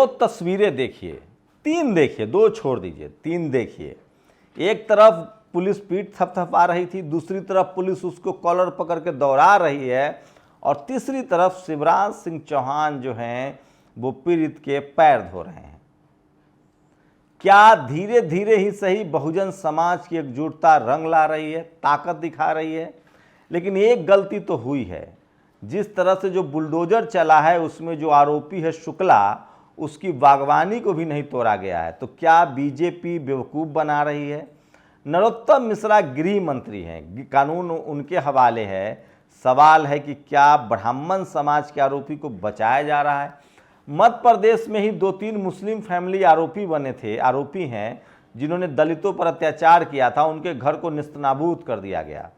दो तस्वीरें देखिए, तीन देखिए, दो छोड़ दीजिए, तीन देखिए। एक तरफ पुलिस पीठ थपथपा रही थी, दूसरी तरफ पुलिस उसको कॉलर पकड़ के दौड़ा रही है, और तीसरी तरफ शिवराज सिंह चौहान जो हैं वो पीड़ित के पैर धो रहे हैं। क्या धीरे धीरे ही सही बहुजन समाज की एकजुटता रंग ला रही है, ताकत दिखा रही है? लेकिन एक गलती तो हुई है, जिस तरह से जो बुलडोजर चला है उसमें जो आरोपी है शुक्ला, उसकी बागवानी को भी नहीं तोड़ा गया है। तो क्या बीजेपी बेवकूफ़ बना रही है? नरोत्तम मिश्रा गृह मंत्री हैं, कानून उनके हवाले है। सवाल है कि क्या ब्राह्मण समाज के आरोपी को बचाया जा रहा है? मध्य प्रदेश में ही 2-3 मुस्लिम फैमिली आरोपी हैं जिन्होंने दलितों पर अत्याचार किया था, उनके घर को निस्तनाबूद कर दिया गया।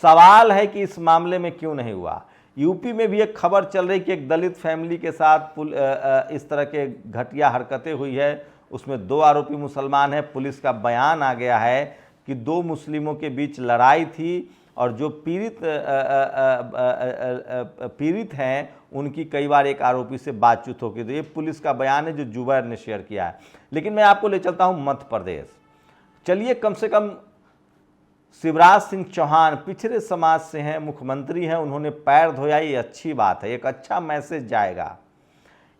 सवाल है कि इस मामले में क्यों नहीं हुआ? यूपी में भी एक खबर चल रही कि एक दलित फैमिली के साथ इस तरह के घटिया हरकतें हुई है, उसमें 2 आरोपी मुसलमान हैं। पुलिस का बयान आ गया है कि 2 मुस्लिमों के बीच लड़ाई थी और जो पीड़ित हैं उनकी कई बार एक आरोपी से बातचीत होगी। तो ये पुलिस का बयान है जो जुबैर ने शेयर किया है। लेकिन मैं आपको ले चलता हूँ मध्य प्रदेश। चलिए, कम से कम शिवराज सिंह चौहान पिछड़े समाज से हैं, मुख्यमंत्री हैं, उन्होंने पैर धोया, ये अच्छी बात है, एक अच्छा मैसेज जाएगा।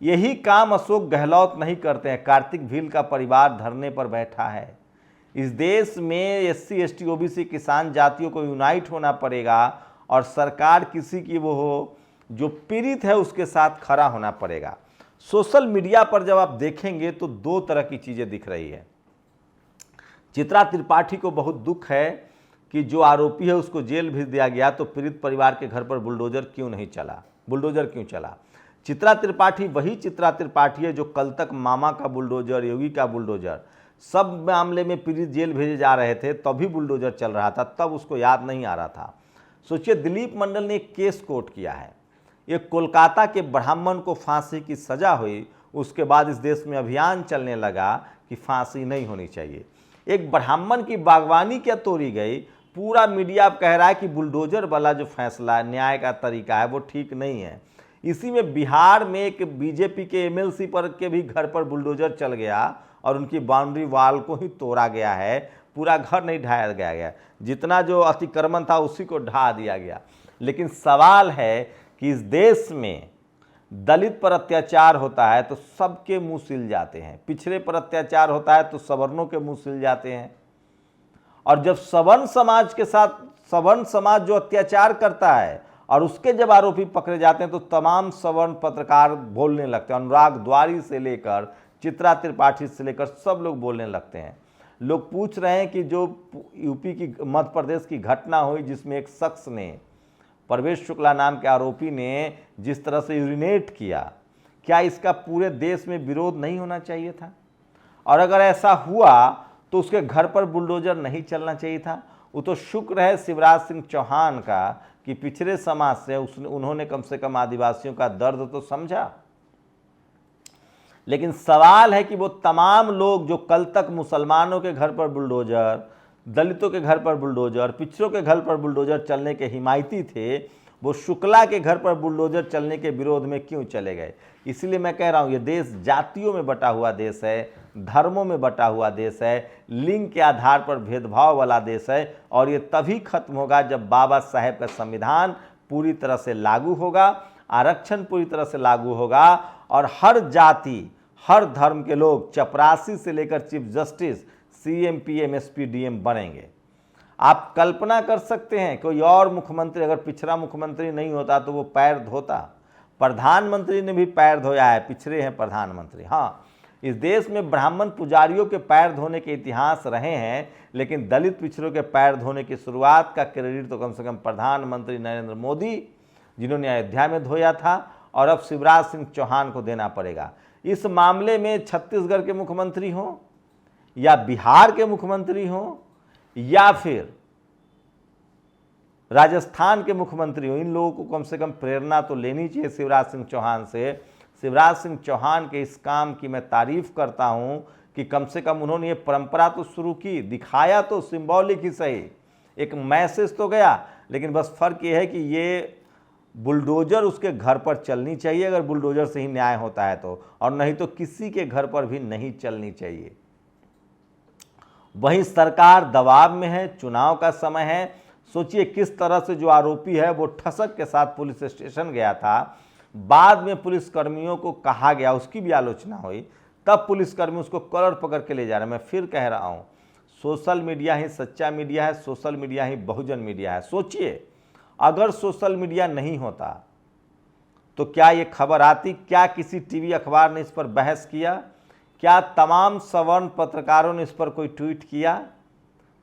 यही काम अशोक गहलोत नहीं करते हैं। कार्तिक भील का परिवार धरने पर बैठा है। इस देश में SC ST OBC किसान जातियों को यूनाइट होना पड़ेगा और सरकार किसी की वो हो जो पीड़ित है उसके साथ खड़ा होना पड़ेगा। सोशल मीडिया पर जब आप देखेंगे तो 2 तरह की चीज़ें दिख रही है। चित्रा त्रिपाठी को बहुत दुख है कि जो आरोपी है उसको जेल भेज दिया गया, तो पीड़ित परिवार के घर पर बुलडोजर क्यों चला? चित्रा त्रिपाठी वही चित्रा त्रिपाठी है जो कल तक मामा का बुलडोजर, योगी का बुलडोजर, सब मामले में पीड़ित जेल भेजे जा रहे थे, तभी बुलडोजर चल रहा था, तब उसको याद नहीं आ रहा था। सोचिए, दिलीप मंडल ने एक केस कोर्ट किया है। ये कोलकाता के ब्राह्मण को फांसी की सजा हुई, उसके बाद इस देश में अभियान चलने लगा कि फांसी नहीं होनी चाहिए। एक ब्राह्मण की बागवानी क्या तोड़ी गई, पूरा मीडिया अब कह रहा है कि बुलडोजर वाला जो फैसला न्याय का तरीका है वो ठीक नहीं है। इसी में बिहार में एक बीजेपी के MLC पर के भी घर पर बुलडोजर चल गया और उनकी बाउंड्री वाल को ही तोड़ा गया है, पूरा घर नहीं ढाया गया। जितना जो अतिक्रमण था उसी को ढा दिया गया। लेकिन सवाल है कि इस देश में दलित पर अत्याचार होता है तो सबके मुंह सिल जाते हैं, पिछड़े पर अत्याचार होता है तो सवर्णों के मुंह सिल जाते हैं। और जब सवर्ण समाज के साथ सवर्ण समाज जो अत्याचार करता है और उसके जब आरोपी पकड़े जाते हैं तो तमाम सवर्ण पत्रकार बोलने लगते हैं। अनुराग द्वारी से लेकर चित्रा त्रिपाठी से लेकर सब लोग बोलने लगते हैं। लोग पूछ रहे हैं कि जो यूपी की मध्य प्रदेश की घटना हुई जिसमें एक शख्स ने, परवेश शुक्ला नाम के आरोपी ने जिस तरह से यूरिनेट किया, क्या इसका पूरे देश में विरोध नहीं होना चाहिए था? और अगर ऐसा हुआ तो उसके घर पर बुलडोजर नहीं चलना चाहिए था? वो तो शुक्र है शिवराज सिंह चौहान का कि पिछड़े समाज से उन्होंने कम से कम आदिवासियों का दर्द तो समझा। लेकिन सवाल है कि वो तमाम लोग जो कल तक मुसलमानों के घर पर बुलडोजर, दलितों के घर पर बुलडोजर, पिछड़ों के घर पर बुलडोजर चलने के हिमायती थे, वो शुक्ला के घर पर बुलडोजर चलने के विरोध में क्यों चले गए? इसलिए मैं कह रहा हूँ, ये देश जातियों में बटा हुआ देश है, धर्मों में बटा हुआ देश है, लिंग के आधार पर भेदभाव वाला देश है। और ये तभी खत्म होगा जब बाबा साहेब का संविधान पूरी तरह से लागू होगा, आरक्षण पूरी तरह से लागू होगा और हर जाति, हर धर्म के लोग चपरासी से लेकर chief justice, CM PM SP DM बनेंगे। आप कल्पना कर सकते हैं कोई और मुख्यमंत्री अगर पिछड़ा मुख्यमंत्री नहीं होता तो वो पैर धोता? प्रधानमंत्री ने भी पैर धोया है, पिछड़े हैं प्रधानमंत्री। हाँ, इस देश में ब्राह्मण पुजारियों के पैर धोने के इतिहास रहे हैं, लेकिन दलित पिछड़ों के पैर धोने की शुरुआत का क्रेडिट तो कम से कम प्रधानमंत्री नरेंद्र मोदी, जिन्होंने अयोध्या में धोया था, और अब शिवराज सिंह चौहान को देना पड़ेगा। इस मामले में छत्तीसगढ़ के मुख्यमंत्री हों या बिहार के मुख्यमंत्री हों या फिर राजस्थान के मुख्यमंत्री हों, इन लोगों को कम से कम प्रेरणा तो लेनी चाहिए शिवराज सिंह चौहान से। शिवराज सिंह चौहान के इस काम की मैं तारीफ करता हूं कि कम से कम उन्होंने ये परंपरा तो शुरू की, दिखाया तो सिंबॉलिक ही सही, एक मैसेज तो गया। लेकिन बस फर्क ये है कि ये बुलडोजर उसके घर पर चलनी चाहिए अगर बुलडोजर से ही न्याय होता है तो, और नहीं तो किसी के घर पर भी नहीं चलनी चाहिए। वहीं सरकार दबाव में है, चुनाव का समय है। सोचिए किस तरह से जो आरोपी है वो ठसक के साथ पुलिस स्टेशन गया था, बाद में पुलिसकर्मियों को कहा गया, उसकी भी आलोचना हुई, तब पुलिसकर्मी उसको कलर पकड़ के ले जा रहे हैं। मैं फिर कह रहा हूं, सोशल मीडिया ही सच्चा मीडिया है, सोशल मीडिया ही बहुजन मीडिया है। सोचिए अगर सोशल मीडिया नहीं होता तो क्या ये खबर आती? क्या किसी टीवी अखबार ने इस पर बहस किया? क्या तमाम सवर्ण पत्रकारों ने इस पर कोई ट्वीट किया?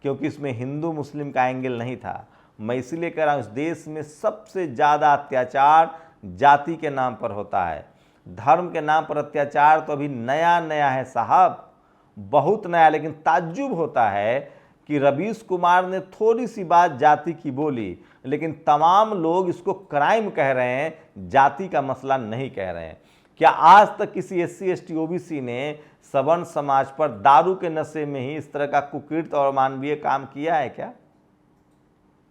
क्योंकि इसमें हिंदू मुस्लिम का एंगल नहीं था। मैं इसीलिए कह रहा हूं, इस देश में सबसे ज़्यादा अत्याचार जाति के नाम पर होता है। धर्म के नाम पर अत्याचार तो अभी नया नया है साहब, बहुत नया। लेकिन ताज्जुब होता है कि रवीश कुमार ने थोड़ी सी बात जाति की बोली, लेकिन तमाम लोग इसको क्राइम कह रहे हैं, जाति का मसला नहीं कह रहे हैं। क्या आज तक किसी SC ST OBC ने सवर्ण समाज पर दारू के नशे में ही इस तरह का कुकृत्य और मानवीय काम किया है क्या?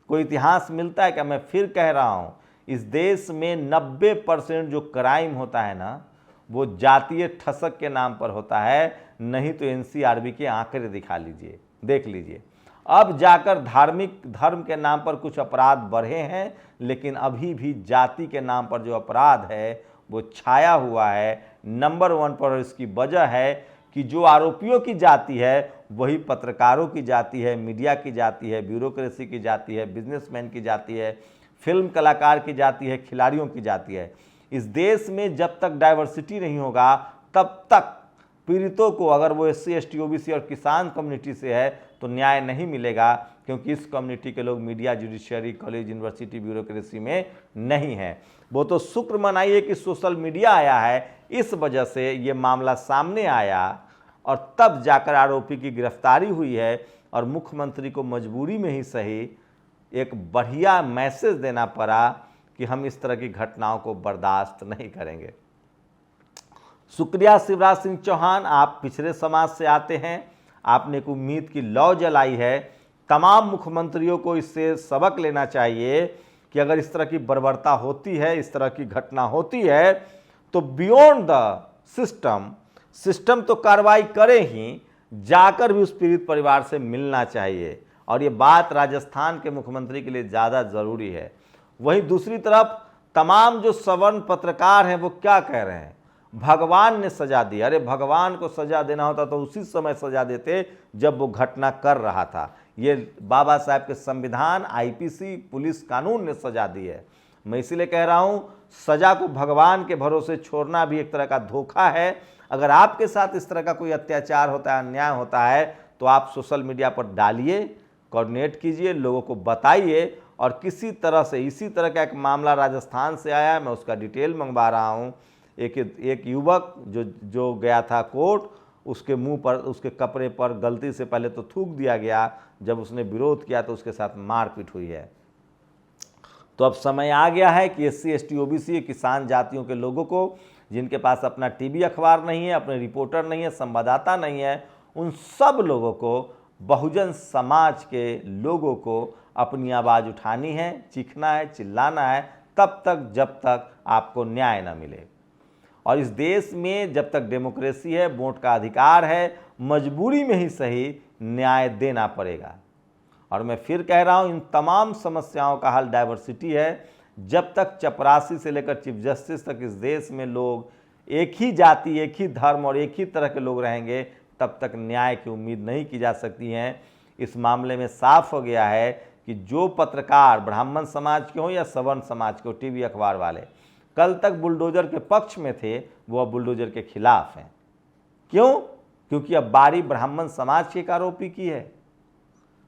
कोई इतिहास मिलता है क्या? मैं फिर कह रहा हूं, इस देश में 90% जो क्राइम होता है ना, वो जातीय ठसक के नाम पर होता है, नहीं तो NCRB के आंकड़े दिखा लीजिए, देख लीजिए। अब जाकर धार्मिक धर्म के नाम पर कुछ अपराध बढ़े हैं, लेकिन अभी भी जाति के नाम पर जो अपराध है वो छाया हुआ है नंबर 1 पर। और इसकी वजह है कि जो आरोपियों की जाति है वही पत्रकारों की जाति है, मीडिया की जाति है, ब्यूरोक्रेसी की जाति है, बिजनेसमैन की जाति है, फिल्म कलाकार की जाति है, खिलाड़ियों की जाति है। इस देश में जब तक डाइवर्सिटी नहीं होगा तब तक पीड़ितों को, अगर वो SC ST OBC और किसान कम्युनिटी से है, तो न्याय नहीं मिलेगा, क्योंकि इस कम्युनिटी के लोग media, judiciary, college, university, bureaucracy में नहीं है। वो तो शुक्र मनाइए कि सोशल मीडिया आया है, इस वजह से ये मामला सामने आया और तब जाकर आरोपी की गिरफ्तारी हुई है। और मुख्यमंत्री को मजबूरी में ही सही एक बढ़िया मैसेज देना पड़ा कि हम इस तरह की घटनाओं को बर्दाश्त नहीं करेंगे। शुक्रिया शिवराज सिंह चौहान, आप पिछड़े समाज से आते हैं, आपने एक उम्मीद की लौ जलाई है। तमाम मुख्यमंत्रियों को इससे सबक लेना चाहिए कि अगर इस तरह की बर्बरता होती है, इस तरह की घटना होती है, तो बियॉन्ड द सिस्टम तो कार्रवाई करे ही, जाकर भी उस पीड़ित परिवार से मिलना चाहिए। और ये बात राजस्थान के मुख्यमंत्री के लिए ज़्यादा ज़रूरी है। वहीं दूसरी तरफ तमाम जो सवर्ण पत्रकार हैं वो क्या कह रहे हैं? भगवान ने सजा दी। अरे भगवान को सजा देना होता तो उसी समय सजा देते जब वो घटना कर रहा था। ये बाबा साहब के संविधान, IPC, पुलिस कानून ने सजा दी है। मैं इसीलिए कह रहा हूं, सजा को भगवान के भरोसे छोड़ना भी एक तरह का धोखा है। अगर आपके साथ इस तरह का कोई अत्याचार होता है, अन्याय होता है, तो आप सोशल मीडिया पर डालिए, कोऑर्डिनेट कीजिए, लोगों को बताइए। और किसी तरह से, इसी तरह का एक मामला राजस्थान से आया है, मैं उसका डिटेल मंगवा रहा हूँ। एक युवक जो गया था कोर्ट, उसके मुंह पर, उसके कपड़े पर गलती से पहले तो थूक दिया गया, जब उसने विरोध किया तो उसके साथ मारपीट हुई है। तो अब समय आ गया है कि SC ST OBC किसान जातियों के लोगों को, जिनके पास अपना टीवी अखबार नहीं है, अपने रिपोर्टर नहीं है, संवाददाता नहीं है, उन सब लोगों को, बहुजन समाज के लोगों को अपनी आवाज़ उठानी है, चीखना है, चिल्लाना है, तब तक जब तक आपको न्याय न मिले। और इस देश में जब तक डेमोक्रेसी है, वोट का अधिकार है, मजबूरी में ही सही न्याय देना पड़ेगा। और मैं फिर कह रहा हूं, इन तमाम समस्याओं का हल डाइवर्सिटी है। जब तक चपरासी से लेकर चीफ जस्टिस तक इस देश में लोग एक ही जाति, एक ही धर्म और एक ही तरह के लोग रहेंगे, तब तक न्याय की उम्मीद नहीं की जा सकती है। इस मामले में साफ हो गया है कि जो पत्रकार ब्राह्मण समाज के हों या सवर्ण समाज के, टीवी अखबार वाले, कल तक बुलडोजर के पक्ष में थे, वो अब बुलडोजर के खिलाफ हैं। क्यों? क्योंकि अब बारी ब्राह्मण समाज के एक आरोपी की है।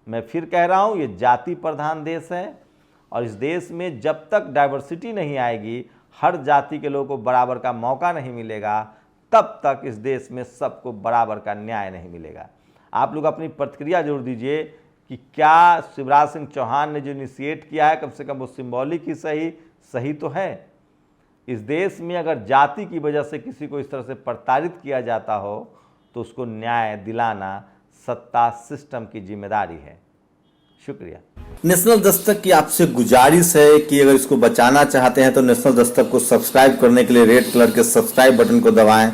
मैं फिर कह रहा हूं, ये जाति प्रधान देश है और इस देश में जब तक डाइवर्सिटी नहीं आएगी, हर जाति के लोगों को बराबर का मौका नहीं मिलेगा, तब तक इस देश में सबको बराबर का न्याय नहीं मिलेगा। आप लोग अपनी प्रतिक्रिया जरूर दीजिए कि क्या शिवराज सिंह चौहान ने जो इनिशिएट किया है, कम से कम वो सिंबॉलिक ही सही तो है। इस देश में अगर जाति की वजह से किसी को इस तरह से प्रताड़ित किया जाता हो, तो उसको न्याय दिलाना सत्ता सिस्टम की जिम्मेदारी है। शुक्रिया। नेशनल दस्तक की आपसे गुजारिश है कि अगर इसको बचाना चाहते हैं तो नेशनल दस्तक को सब्सक्राइब करने के लिए रेड कलर के सब्सक्राइब बटन को दबाएं,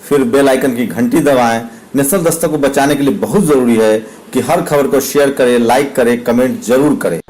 फिर बेल आइकन की घंटी दबाएं। नेशनल दस्तक को बचाने के लिए बहुत जरूरी है कि हर खबर को शेयर करें, लाइक करें, कमेंट जरूर करें।